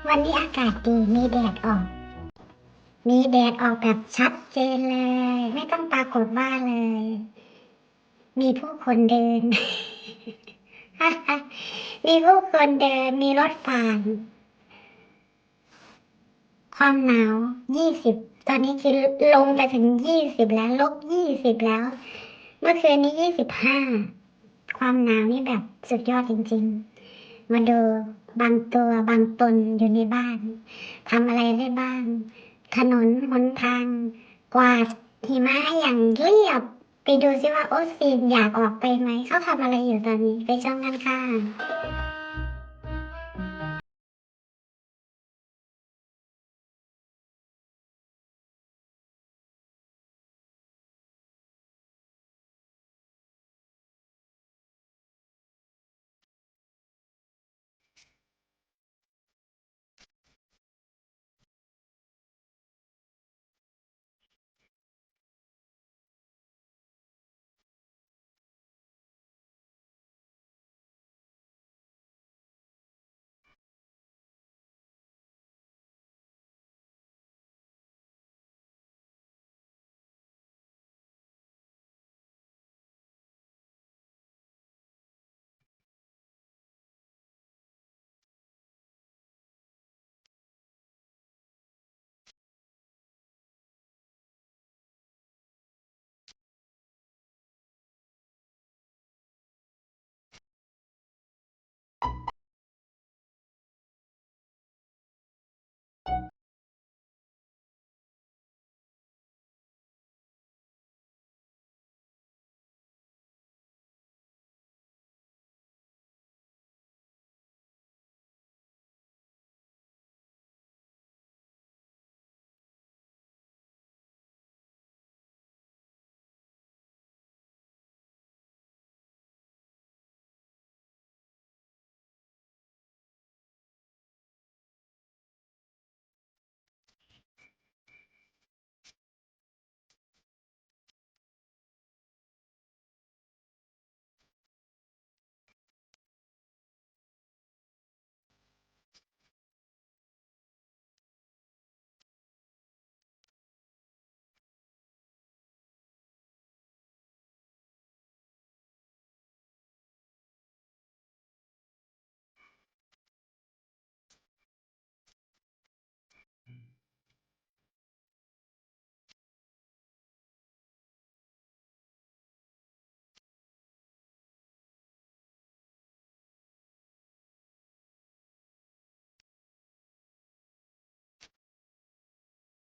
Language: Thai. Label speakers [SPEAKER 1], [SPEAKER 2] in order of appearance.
[SPEAKER 1] วันนี้อากาศดีมีแดดออก มีแดดออกแบบชัดเจนเลย ไม่ต้องปรากฏว่าเลย มีผู้คนเดิน มีผู้คนเดิน มีรถผ่าน ความหนาว20ตอนนี้คือลงไปถึง20แล้ว-20แล้ว เมื่อคืนนี้25ความหนาวนี่แบบสุดยอดจริงๆ มาดูบางตัวบางตนอยู่ในบ้านทำอะไรได้บ้าง ถนนหนทางกวาดหิมะให้อย่างเรียบ ไปดูซิว่าโอ๊ตซีนอยากออกไปไหม เขาทำอะไรอยู่ตอนนี้ ไปชมกันค่ะ